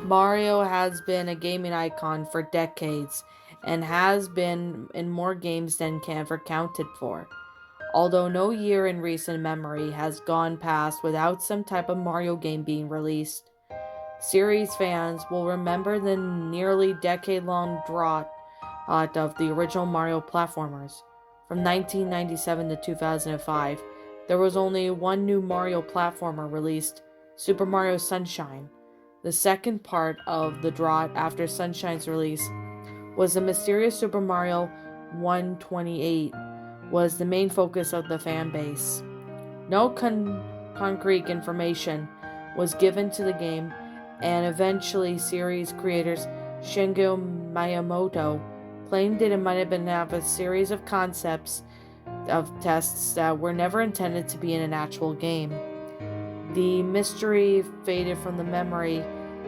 Mario has been a gaming icon for decades and has been in more games than can ever counted for. Although no year in recent memory has gone past without some type of Mario game being released, series fans will remember the nearly decade-long drought of the original Mario platformers. From 1997 to 2005, there was only one new Mario platformer released, Super Mario Sunshine. The second part of the drought after Sunshine's release was the mysterious Super Mario 128 was the main focus of the fan base. No concrete information was given to the game, and eventually series creators Shingo Miyamoto claimed that it might have been a series of concepts of tests that were never intended to be in an actual game. The mystery faded from the memory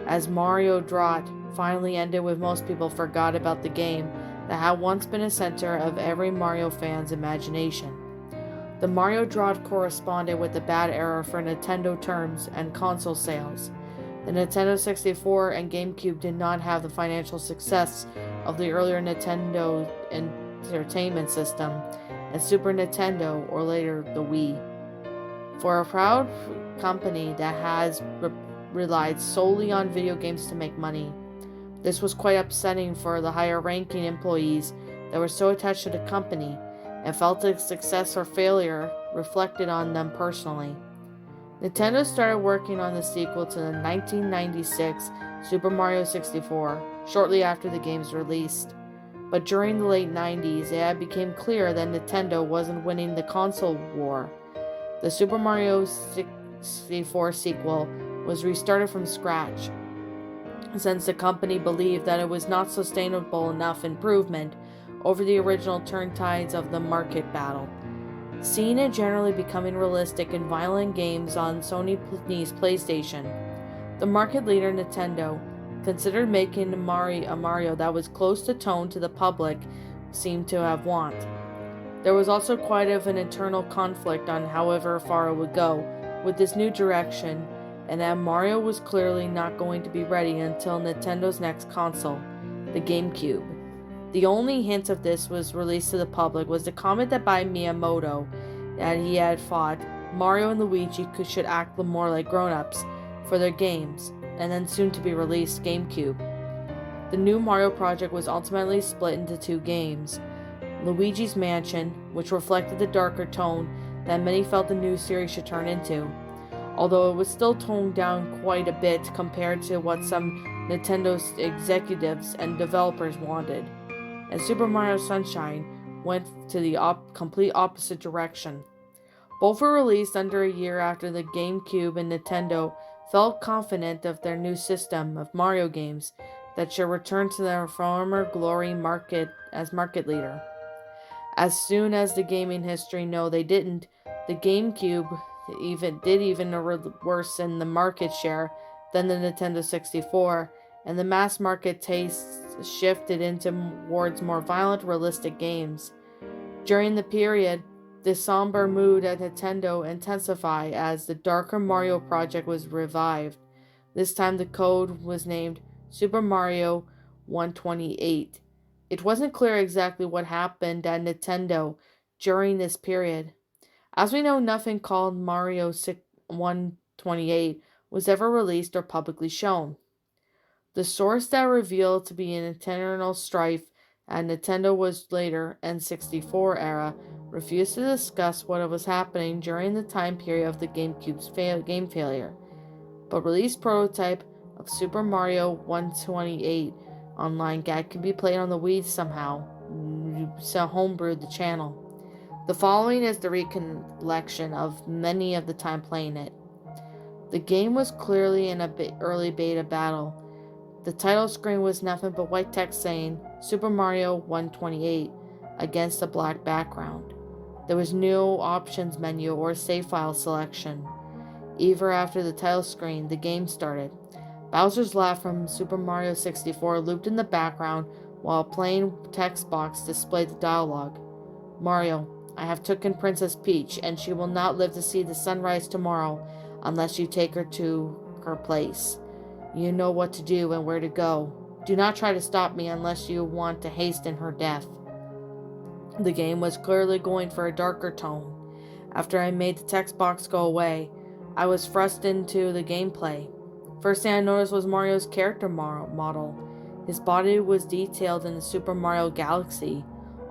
as Mario Drought finally ended with most people forgot about the game that had once been a center of every Mario fan's imagination. The Mario Drought corresponded with the bad era for Nintendo terms and console sales. The Nintendo 64 and GameCube did not have the financial success of the earlier Nintendo Entertainment System and Super Nintendo, or later the Wii. For a proud company that has relied solely on video games to make money, this was quite upsetting for the higher-ranking employees that were so attached to the company and felt its success or failure reflected on them personally. Nintendo started working on the sequel to the 1996 Super Mario 64 shortly after the game's release, but during the late 90s it became clear that Nintendo wasn't winning the console war. The Super Mario 64 sequel was restarted from scratch, since the company believed that it was not sustainable enough improvement over the original turn tides of the market battle. Seeing it generally becoming realistic and violent games on Sony's PlayStation, the market leader Nintendo considered making a Mario that was close to tone to the public seemed to have want. There was also quite of an internal conflict on however far it would go with this new direction, and that Mario was clearly not going to be ready until Nintendo's next console, the GameCube. The only hint of this was released to the public was the comment that by Miyamoto that he had thought Mario and Luigi should act more like grown-ups for their games, and then soon to be released GameCube. The new Mario project was ultimately split into two games, Luigi's Mansion, which reflected the darker tone that many felt the new series should turn into, although it was still toned down quite a bit compared to what some Nintendo executives and developers wanted, and Super Mario Sunshine went to the complete opposite direction. Both were released under a year after the GameCube, and Nintendo felt confident of their new system of Mario games that should return to their former glory as market leader. As soon as the gaming history know they didn't, the GameCube even worse in the market share than the Nintendo 64, and the mass market tastes shifted towards more violent, realistic games. During the period, the somber mood at Nintendo intensified as the darker Mario project was revived. This time the code was named Super Mario 128. It wasn't clear exactly what happened at Nintendo during this period. As we know, nothing called Mario 128 was ever released or publicly shown. The source that revealed to be an internal strife at Nintendo was later N64 era refused to discuss what was happening during the time period of the GameCube's game failure, but released prototype of Super Mario 128 online guide could be played on the Wii somehow, so homebrewed the channel. The following is the recollection of many of the time playing it. The game was clearly in an early beta battle. The title screen was nothing but white text saying Super Mario 128 against a black background. There was no options menu or save file selection. Even after the title screen, the game started. Bowser's laugh from Super Mario 64 looped in the background while a plain text box displayed the dialogue. Mario, I have taken Princess Peach, and she will not live to see the sunrise tomorrow unless you take her to her place. You know what to do and where to go. Do not try to stop me unless you want to hasten her death." The game was clearly going for a darker tone. After I made the text box go away, I was thrust into the gameplay. First thing I noticed was Mario's character model. His body was detailed in the Super Mario Galaxy,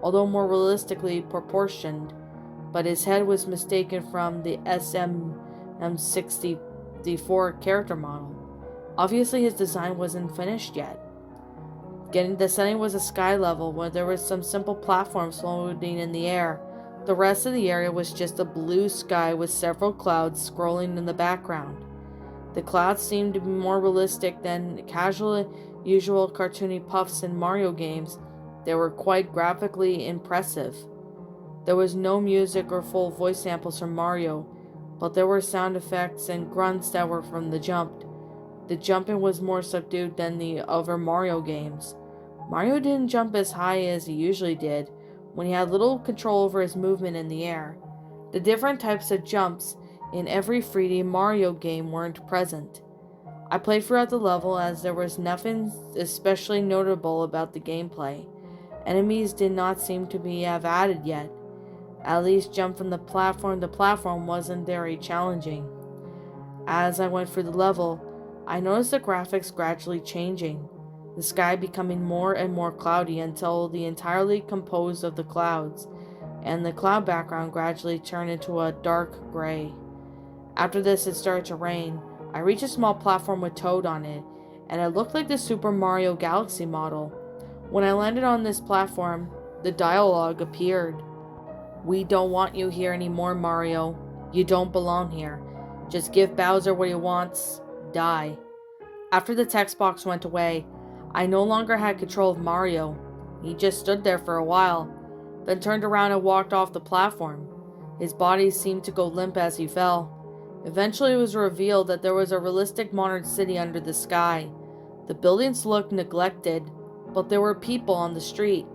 although more realistically proportioned, but his head was mistaken from the SM64 character model. Obviously his design wasn't finished yet. Getting the setting was a sky level where there was some simple platforms floating in the air. The rest of the area was just a blue sky with several clouds scrolling in the background. The clouds seemed to be more realistic than usual cartoony puffs in Mario games. They were quite graphically impressive. There was no music or full voice samples from Mario, but there were sound effects and grunts that were from the jump. The jumping was more subdued than the other Mario games. Mario didn't jump as high as he usually did, when he had little control over his movement in the air. The different types of jumps in every 3D Mario game weren't present. I played throughout the level as there was nothing especially notable about the gameplay. Enemies did not seem to have added yet. At least jump from the platform to platform wasn't very challenging. As I went through the level, I noticed the graphics gradually changing, the sky becoming more and more cloudy until the entirely composed of the clouds, and the cloud background gradually turned into a dark gray. After this, it started to rain. I reached a small platform with Toad on it, and it looked like the Super Mario Galaxy model. When I landed on this platform, the dialogue appeared. "We don't want you here anymore, Mario. You don't belong here. Just give Bowser what he wants. Die." After the text box went away, I no longer had control of Mario. He just stood there for a while, then turned around and walked off the platform. His body seemed to go limp as he fell. Eventually it was revealed that there was a realistic modern city under the sky. The buildings looked neglected, but there were people on the street.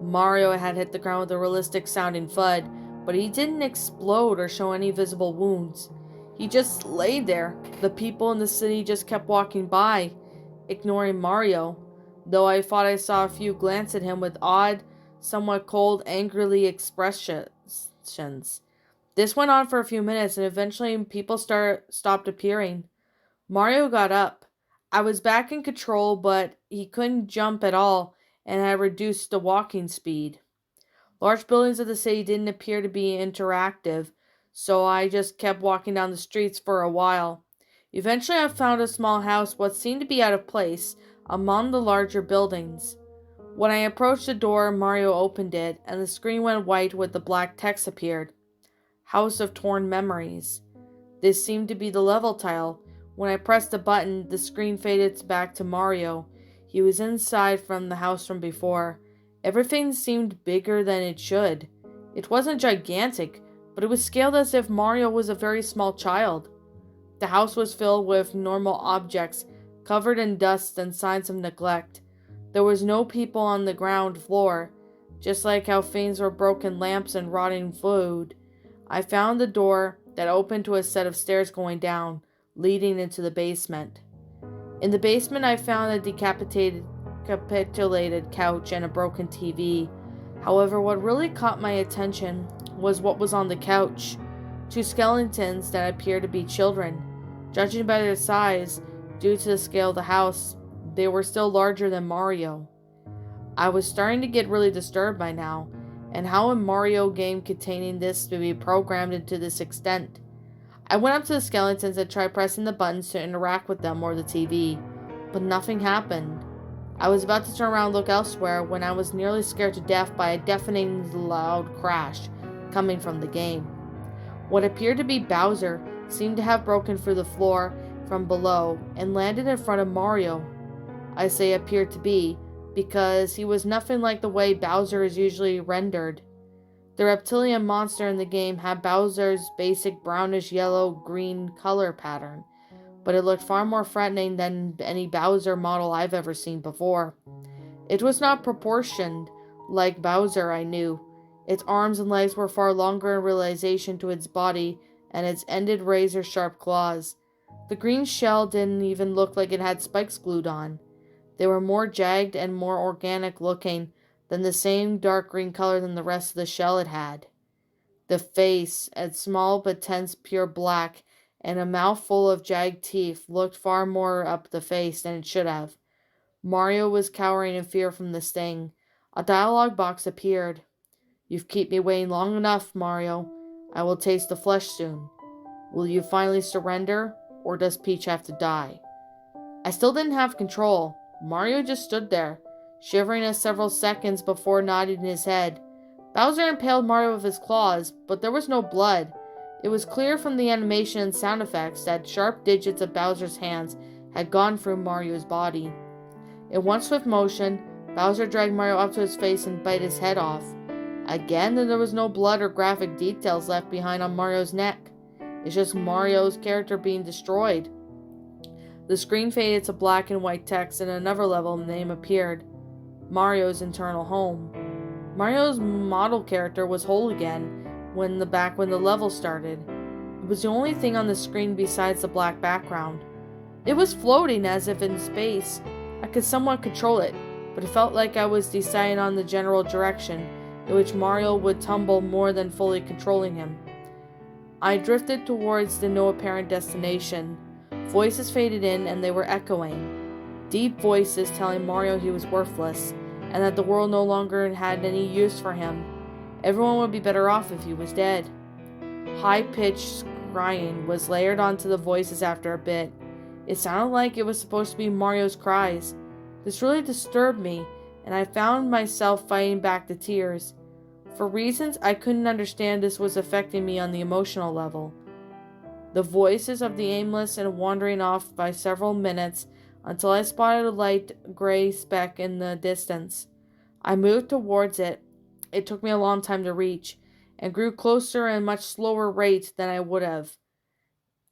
Mario had hit the ground with a realistic sounding thud, but he didn't explode or show any visible wounds. He just lay there. The people in the city just kept walking by, ignoring Mario, though I thought I saw a few glance at him with odd, somewhat cold, angrily expressions. This went on for a few minutes, and eventually people stopped appearing. Mario got up. I was back in control, but he couldn't jump at all, and I reduced the walking speed. Large buildings of the city didn't appear to be interactive, so I just kept walking down the streets for a while. Eventually I found a small house what seemed to be out of place among the larger buildings. When I approached the door, Mario opened it, and the screen went white with the black text appeared. "House of Torn Memories." This seemed to be the level tile. When I pressed the button, the screen faded back to Mario. He was inside from the house from before. Everything seemed bigger than it should. It wasn't gigantic, but it was scaled as if Mario was a very small child. The house was filled with normal objects, covered in dust and signs of neglect. There was no people on the ground floor, just like how things were broken lamps and rotting food. I found the door that opened to a set of stairs going down, leading into the basement. In the basement I found a decapitated couch and a broken TV. However, what really caught my attention was what was on the couch. Two skeletons that appeared to be children. Judging by their size, due to the scale of the house, they were still larger than Mario. I was starting to get really disturbed by now, and how a Mario game containing this to be programmed into this extent. I went up to the skeletons and tried pressing the buttons to interact with them or the TV, but nothing happened. I was about to turn around and look elsewhere when I was nearly scared to death by a deafening loud crash coming from the game. What appeared to be Bowser seemed to have broken through the floor from below and landed in front of Mario. I say appeared to be, because he was nothing like the way Bowser is usually rendered. The reptilian monster in the game had Bowser's basic brownish yellow-green color pattern, but it looked far more threatening than any Bowser model I've ever seen before. It was not proportioned like Bowser I knew. Its arms and legs were far longer in relation to its body and its ended razor-sharp claws. The green shell didn't even look like it had spikes glued on. They were more jagged and more organic looking than the same dark green color than the rest of the shell it had. The face, as small but tense pure black, and a mouth full of jagged teeth, looked far more up the face than it should have. Mario was cowering in fear from the sting. A dialogue box appeared. "You've kept me waiting long enough, Mario. I will taste the flesh soon. Will you finally surrender, or does Peach have to die?" I still didn't have control. Mario just stood there, shivering for several seconds before nodding his head. Bowser impaled Mario with his claws, but there was no blood. It was clear from the animation and sound effects that sharp digits of Bowser's hands had gone through Mario's body. In one swift motion, Bowser dragged Mario up to his face and bit his head off. Again, there was no blood or graphic details left behind on Mario's neck. It's just Mario's character being destroyed. The screen faded to black and white text, and another level name appeared: Mario's Eternal Home. Mario's model character was whole again when the level started. It was the only thing on the screen besides the black background. It was floating as if in space. I could somewhat control it, but it felt like I was deciding on the general direction in which Mario would tumble more than fully controlling him. I drifted towards the no apparent destination. Voices faded in and they were echoing. Deep voices telling Mario he was worthless, and that the world no longer had any use for him. Everyone would be better off if he was dead. High-pitched crying was layered onto the voices after a bit. It sounded like it was supposed to be Mario's cries. This really disturbed me, and I found myself fighting back the tears. For reasons I couldn't understand, this was affecting me on the emotional level. The voices of the aimless and wandering off by several minutes until I spotted a light gray speck in the distance. I moved towards it. It took me a long time to reach, and grew closer at a much slower rate than I would have.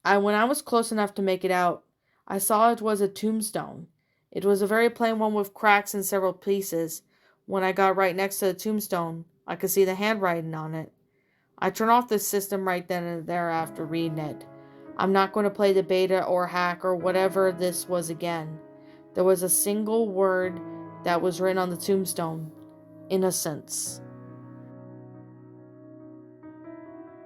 When I was close enough to make it out, I saw it was a tombstone. It was a very plain one with cracks in several pieces. When I got right next to the tombstone, I could see the handwriting on it. I turned off the system right then and there after reading it. I'm not going to play the beta or hack or whatever this was again. There was a single word that was written on the tombstone: innocence.